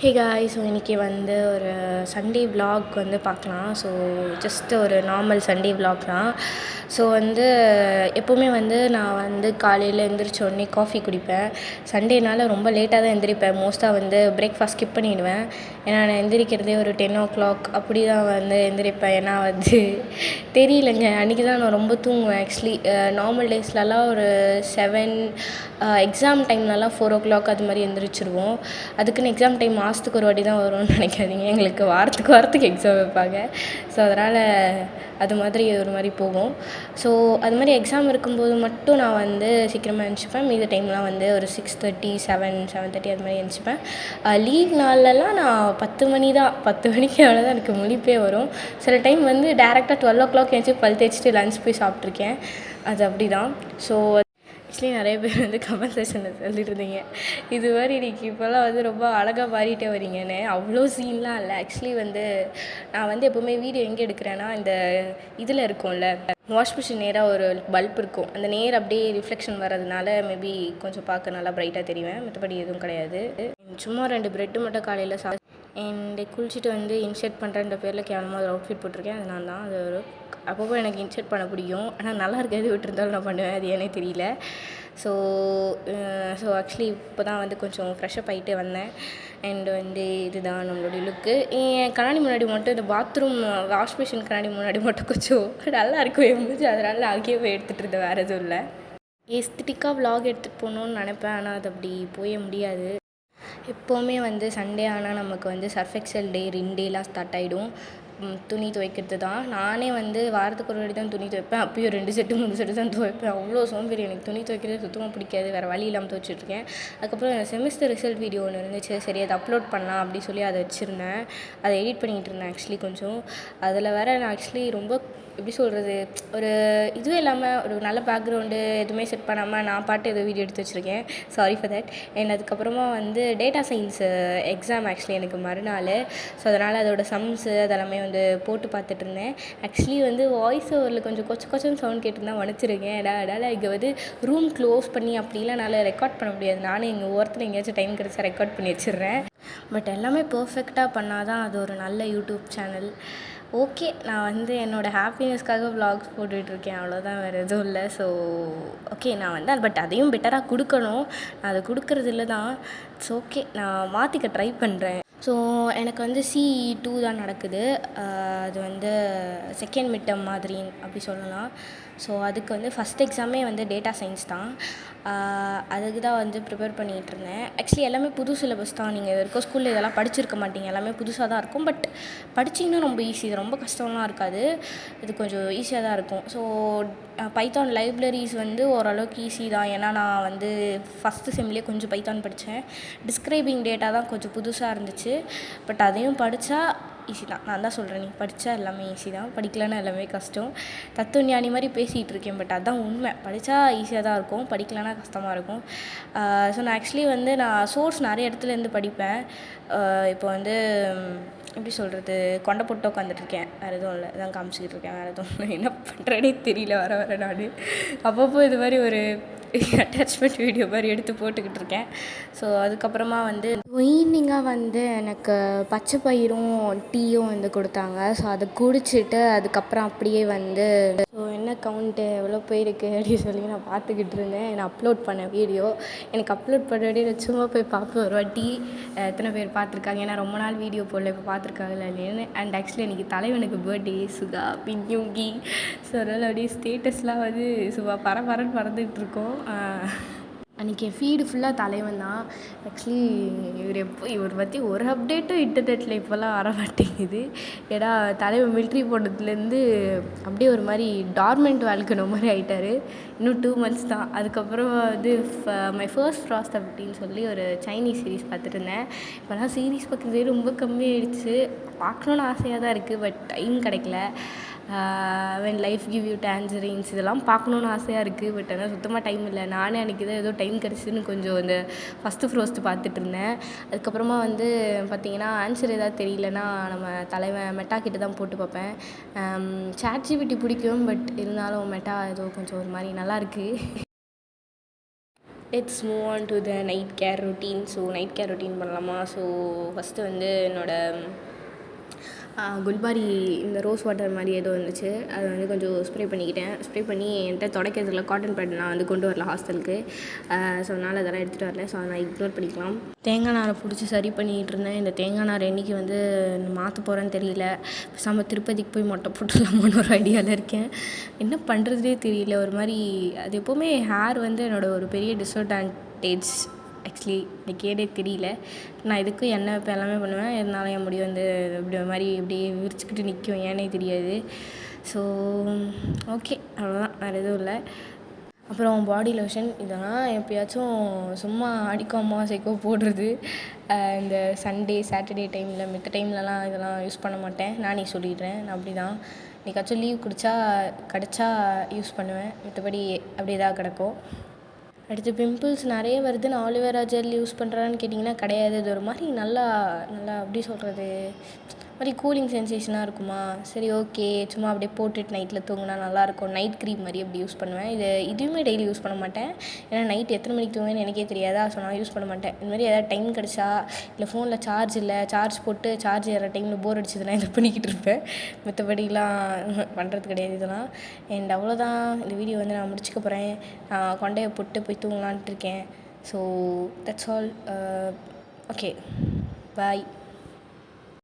Hey guys, so இன்றைக்கி வந்து ஒரு சண்டே விலாக் வந்து பார்க்கலாம். ஸோ ஜஸ்ட் ஒரு நார்மல் சண்டே விலாக் தான். ஸோ வந்து எப்போவுமே வந்து நான் வந்து காலையில் எழுந்திரிச்ச உடனே காஃபி குடிப்பேன். சண்டேனால ரொம்ப லேட்டாக தான் எந்திரிப்பேன். மோஸ்ட்டாக வந்து பிரேக்ஃபாஸ்ட் ஸ்கிப் பண்ணிடுவேன். ஏன்னா நான் எந்திரிக்கிறதே ஒரு 10 o'clock அப்படி தான் வந்து எந்திரிப்பேன். ஏன்னா வந்து தெரியலங்க, அன்றைக்கி தான் நான் ரொம்ப தூங்குவேன். ஆக்சுவலி நார்மல் டேஸ்லலாம் ஒரு 7, எக்ஸாம் டைம்லலாம் 4 o'clock அது மாதிரி எந்திரிச்சிருவோம். அதுக்குன்னு எக்ஸாம் டைம் மாதத்துக்கு ஒரு வாட்டி தான் வரும்னு நினைக்காதீங்க. எங்களுக்கு வாரத்துக்கு எக்ஸாம் வைப்பாங்க. ஸோ அதனால் அது மாதிரி ஒரு மாதிரி போகும். ஸோ அது மாதிரி எக்ஸாம் இருக்கும்போது மட்டும் நான் வந்து சீக்கிரமாக எழுந்திரிச்சிப்பேன். மீதி டைம்லாம் வந்து ஒரு 6:30, 7:30 அது மாதிரி எழுந்திரிச்சிப்பேன். லீவ் நாள்லலாம் நான் 10 மணி தான், 10 மணிக்கு அவ்வளோதான் எனக்கு முழிப்பே வரும். சில டைம் வந்து டேரெக்டாக 12 o'clock எழுந்திரிச்சி பல் தேய்ச்சிட்டு லஞ்ச் போய் சாப்பிட்ருக்கேன். அது அப்படி தான். ஸோ ஆக்சுவலி நிறைய பேர் வந்து கமெண்ட் செக்ஷனில் சொல்லிட்டு இருந்தீங்க, இது மாதிரி இன்றைக்கி இப்போல்லாம் வந்து ரொம்ப அழகாக மாறிட்டே வரீங்கன்னு. அவ்வளோ சீன்லாம் இல்லை. ஆக்சுவலி வந்து நான் வந்து எப்போவுமே வீடியோ எங்கே எடுக்கிறேன்னா, இந்த இதில் இருக்கும்ல, வாஷ் மிஷின் நேராக ஒரு பல்ப் இருக்கும். அந்த நேர் அப்படியே ரிஃப்ளெக்ஷன் வர்றதுனால மேபி கொஞ்சம் பார்க்க நல்லா ப்ரைட்டாக தெரிவேன். மற்றபடி எதுவும் கிடையாது. சும்மா 2 ப்ரெட்டு மட்டும் காலையில் அண்ட் குளிச்சுட்டு வந்து இன்ஷர்ட் பண்ணுறன்ற பேரில் கேவலமாக ஒரு அவுட்ஃபிட் போட்டிருக்கேன். அது நான் தான். அது ஒரு அப்பப்போ எனக்கு இன்ஷர்ட் பண்ண பிடிக்கும். ஆனால் நல்லா இருக்காது, விட்டுருந்தாலும் நான் பண்ணுவேன். அது ஏன்னே தெரியல. ஸோ ஆக்சுவலி இப்போ தான் வந்து கொஞ்சம் ஃப்ரெஷ்அப் ஆகிட்டு வந்தேன். அண்ட் வந்து இதுதான் நம்மளுடைய லுக்கு. என் கண்ணாடி முன்னாடி மட்டும் இந்த பாத்ரூம் வாஷ் மிஷின் கண்ணாடி முன்னாடி மட்டும் கொஞ்சம் நல்லா இருக்கும் என் மூஞ்சி. அதனால் அங்கேயே போய் எடுத்துகிட்டு இருந்தேன், வேறு எதுவும் இல்லை. எஸ்தட்டிக்காக விலாக் எடுத்துகிட்டு போகணுன்னு நினப்பேன், ஆனால் அது அப்படி போய முடியாது. எப்போவுமே வந்து சண்டே ஆனால் நமக்கு வந்து சர்ஃப் எக்ஸல் டே, ரின் டேலாம் ஸ்டார்ட் ஆகிடும். துணி துவைக்கிறது தான். நானே வந்து வாரத்துக்கு ஒரு வாட்டி தான் துணி துவைப்பேன். அப்பயும் 2 செட்டு 3 செட்டு தான் துவைப்பேன். அவ்வளோ சோம்பேறி. எனக்கு துணி துவைக்கிறது சுத்தமாக பிடிக்காது. வேறு வழி இல்லாமல் துவைச்சிட்ருக்கேன். அதுக்கப்புறம் செமஸ்டர் ரிசல்ட் வீடியோ ஒன்று இருந்துச்சு. சரி, அதை அப்லோட் பண்ணலாம் அப்படி சொல்லி அதை வச்சுருந்தேன். அதை எடிட் பண்ணிகிட்டு இருந்தேன் ஆக்சுவலி கொஞ்சம். அதில் வேறு நான் ஆக்சுவலி ரொம்ப எப்படி சொல்கிறது, ஒரு இதுவே இல்லாமல் ஒரு நல்ல பேக்ரவுண்டு எதுவுமே செட் பண்ணாமல் நான் பாட்டு ஏதோ வீடியோ எடுத்து வச்சுருக்கேன். Sorry for that. அண்ட் அதுக்கப்புறமா வந்து டேட்டா சயின்ஸு எக்ஸாம் ஆக்சுவலி எனக்கு மறுநாள். ஸோ அதனால் அதோட சம்ஸு அதெல்லாமே வந்து போட்டு பார்த்துட்டு இருந்தேன். ஆக்சுவலி வந்து வாய்ஸ் ஓவரில் கொஞ்சம் கொச்சன்னு சவுண்ட் கேட்டுருந்தா மன்னிச்சிருக்கேன். அதனால் இங்கே வந்து ரூம் க்ளோஸ் பண்ணி அப்படிலாம் என்னால் ரெக்கார்ட் பண்ண முடியாது. நானே இங்கே ஒருத்தர் எங்கேயாச்சும் டைம் கிடச்சா ரெக்கார்ட் பண்ணி வச்சிடுறேன். பட் எல்லாமே பர்ஃபெக்டாக பண்ணால் தான் அது ஒரு நல்ல யூடியூப் சேனல். ஓகே, நான் வந்து என்னோடய ஹாப்பினஸ்க்காக விலாக்ஸ் போட்டுட்ருக்கேன், அவ்வளோதான், வேறு எதுவும் இல்லை. ஸோ ஓகே, நான் வந்து பட் அதையும் பெட்டராக கொடுக்கணும். நான் அதை கொடுக்குறதில்ல தான். இட்ஸ் ஓகே, நான் மாற்றிக்க ட்ரை பண்ணுறேன். ஸோ எனக்கு வந்து CE2 தான் நடக்குது. அது வந்து செகண்ட் மிட் டெர்ம் மாதிரி அப்படி சொல்லலாம். ஸோ அதுக்கு வந்து ஃபஸ்ட் எக்ஸாமே வந்து டேட்டா சயின்ஸ் தான். அதுக்கு தான் வந்து ப்ரிப்பேர் பண்ணிகிட்ருந்தேன். ஆக்சுவலி எல்லாமே புது சிலபஸ் தான். நீங்கள் இது வரைக்கும் ஸ்கூலில் இதெல்லாம் படிச்சிருக்க மாட்டீங்க. எல்லாமே புதுசாக தான் இருக்கும். பட் படிச்சிங்கன்னா ரொம்ப ஈஸி. இது ரொம்ப கஷ்டம்லாம் இருக்காது. இது கொஞ்சம் ஈஸியாக தான் இருக்கும். ஸோ பைத்தான் லைப்ரரிஸ் வந்து ஓரளவுக்கு ஈஸி தான். ஏன்னா நான் வந்து ஃபஸ்ட்டு செம்லேயே கொஞ்சம் பைத்தான் படித்தேன். டிஸ்கிரைபிங் டேட்டா தான் கொஞ்சம் புதுசாக இருந்துச்சு. பட் அதையும் படித்தா ஈஸி தான். நான் தான் சொல்கிறேன், நீ படித்தா எல்லாமே ஈஸி தான், படிக்கலன்னா எல்லாமே கஷ்டம். தத்துவ ஞானி மாதிரி பேசிகிட்டு இருக்கேன், பட் அதுதான் உண்மை. படித்தா ஈஸியாக தான் இருக்கும், படிக்கலன்னா கஷ்டமாக இருக்கும். ஸோ நான் ஆக்சுவலி வந்து நான் சோர்ஸ் நிறைய இடத்துலேருந்து படிப்பேன். இப்போ வந்து எப்படி சொல்கிறது, கொண்டை போட்டு உட்காந்துட்ருக்கேன், வேறு எதுவும் இல்லை, இதான் காமிச்சிக்கிட்டு இருக்கேன், வேறு எதுவும் இல்லை. என்ன பண்ணுறேனே தெரியல. வர நான் அப்பப்போ இது மாதிரி ஒரு அட்டாச்மெண்ட் வீடியோ மாதிரி எடுத்து போட்டுக்கிட்டு இருக்கேன். ஸோ அதுக்கப்புறமா வந்து ஈவினிங்காக வந்து எனக்கு பச்சை பயிரும் டீயும் வந்து கொடுத்தாங்க. ஸோ அதை குடிச்சிட்டு அதுக்கப்புறம் அப்படியே வந்து ஸோ என்ன கவுண்ட்டு எவ்வளோ போயிருக்கு அப்படின்னு சொல்லி நான் பார்த்துக்கிட்டு இருந்தேன். நான் அப்லோட் பண்ணேன் வீடியோ. எனக்கு அப்லோட் பண்ண வேண்டிய சும்மா போய் பார்ப்பேன் ஒரு வாட்டி எத்தனை பேர் பார்த்துருக்காங்க. ஏன்னா ரொம்ப நாள் வீடியோ போடல, இப்போ பார்த்துருக்காங்கல்ல இல்லைன்னு. அண்ட் ஆக்சுவலி இன்றைக்கி தலைவனுக்கு பர்த்டே, சுகா பின்யூங்கி. ஸோ அதனால் அப்படியே ஸ்டேட்டஸ்லாம் வந்து சும்மா பரபரன்னு பறந்துகிட்டு இருக்கோம். அன்றைக்கி என் ஃபீடு ஃபுல்லாக தலைவன் தான். ஆக்சுவலி இவர் பற்றி ஒரு அப்டேட்டும் இன்டர்நெட்டில் இப்போல்லாம் வர மாட்டேங்குது. ஏன்னா தலைவன் மிலிட்ரி போனதுலேருந்து அப்படியே ஒரு மாதிரி டார்மெண்ட் வாழ்க்கை மாதிரி ஆகிட்டார். இன்னும் 2 months தான். அதுக்கப்புறம் வந்து மை ஃபர்ஸ்ட் ஃப்ராஸ்ட் அப்படின்னு சொல்லி ஒரு சைனீஸ் சீரீஸ் பார்த்துட்டு இருந்தேன். இப்போலாம் சீரீஸ் பார்க்குறதே ரொம்ப கம்மியாகிடுச்சு. பார்க்கணுன்னு ஆசையாக தான் இருக்குது, பட் டைம் கிடைக்கல. வென் லைஃப் கிவ் யூ டான்ஜரின்ஸ் இதெல்லாம் பார்க்கணுன்னு ஆசையாக இருக்குது, பட் ஆனால் சுத்தமாக டைம் இல்லை. நானே அன்றைக்கி தான் ஏதோ டைம் கிடச்சின்னு கொஞ்சம் இந்த ஃபஸ்ட்டு ஃப்ரோஸ்ட்டு பார்த்துட்டு இருந்தேன். அதுக்கப்புறமா வந்து பார்த்திங்கன்னா ஆன்சர் ஏதாவது தெரியலனா நம்ம தலைவன் மெட்டா கிட்ட தான் போட்டு பார்ப்பேன். ChatGPT பிடிக்கும், பட் இருந்தாலும் மெட்டா ஏதோ கொஞ்சம் ஒரு மாதிரி நல்லாயிருக்கு. Let's move on to the night care routine. So night care routine பண்ணலாமா? ஸோ ஃபஸ்ட்டு வந்து என்னோடய குல்பாரி இந்த ரோஸ் வாட்டர் மாதிரி ஏதோ இருந்துச்சு, அதை வந்து கொஞ்சம் ஸ்ப்ரே பண்ணிக்கிட்டேன். ஸ்ப்ரே பண்ணி என்கிட்ட துடைக்கிறதுல காட்டன் பேட் நான் வந்து கொண்டு வரல ஹாஸ்டலுக்கு. ஸோ அதனால் அதெல்லாம் எடுத்துகிட்டு வரல. ஸோ அதை நான் இக்னோர் பண்ணிக்கலாம். தேங்காய் நாரை பிடிச்சி சரி பண்ணிகிட்டு இருந்தேன். இந்த தேங்காய் நாரை என்றைக்கு வந்து மாற்ற போகிறேன்னு தெரியல. பேசாமல் திருப்பதிக்கு போய் மொட்டை போட்டுடலாமான்னு ஒரு ஐடியாவில் இருக்கேன். என்ன பண்ணுறதுனே தெரியல. ஒரு மாதிரி அது எப்போவுமே ஹேர் வந்து என்னோடய ஒரு பெரிய டிஸ்அட்வான்டேஜ். ஆக்சுவலி எனக்கு ஏனே தெரியல. நான் இதுக்கும் எண்ணெய் வைப்பேன், எல்லாமே பண்ணுவேன். இருந்தாலும் என் முடி வந்து இப்படி ஒரு மாதிரி இப்படியே விரிச்சிக்கிட்டு நிற்கும், ஏன்னே தெரியாது. ஸோ ஓகே, அவ்வளோதான், வேறு எதுவும் இல்லை. அப்புறம் பாடி லோஷன் இதெல்லாம் எப்போயாச்சும் சும்மா அடிக்கோ அமாவாசைக்கோ போடுறது. இந்த சண்டே சாட்டர்டே டைமில், மித்த டைம்லலாம் இதெல்லாம் யூஸ் பண்ண மாட்டேன். நானே சொல்லிடுறேன், நான் அப்படி தான். என்னைக்காச்சும் லீவ் கிடச்சா யூஸ் பண்ணுவேன். மற்றபடி அப்படியே தான் கிடக்கும். அடுத்து பிம்பிள்ஸ் நிறைய வருது. நான் ஆலிவேரா ஜெல் யூஸ் பண்ணுறான்னு கேட்டிங்கன்னா கிடையாது. இது ஒரு மாதிரி நல்லா எப்படி சொல்கிறது, மாதிரி கூலிங் சென்சேஷனாக இருக்குமா. சரி ஓகே, சும்மா அப்படியே போட்டுட்டு நைட்டில் தூங்கினா நல்லாயிருக்கும். நைட் க்ரீம் மாதிரி அப்படி யூஸ் பண்ணுவேன். இதுவுமே டெய்லி யூஸ் பண்ண மாட்டேன். ஏன்னா நைட் எத்தனை மணிக்கு தூங்குவேன்னு எனக்கே தெரியாதா. ஸோ நான் யூஸ் பண்ண மாட்டேன். இந்த மாதிரி ஏதாவது டைம் கிடச்சா, இல்லை ஃபோனில் சார்ஜ் இல்லை, சார்ஜ் போட்டு சார்ஜ் ஏற டைமில் போர் அடிச்சதுன்னா இதை பண்ணிக்கிட்டு இருப்பேன். மற்றபடிலாம் பண்ணுறது கிடையாது இதெல்லாம். அண்ட் அவ்வளோதான். இந்த வீடியோ வந்து நான் முடிச்சுக்க போகிறேன். நான் கொண்டையை போட்டு போய் தூங்கலான்ட்டு இருக்கேன். So that's all. Okay, bye.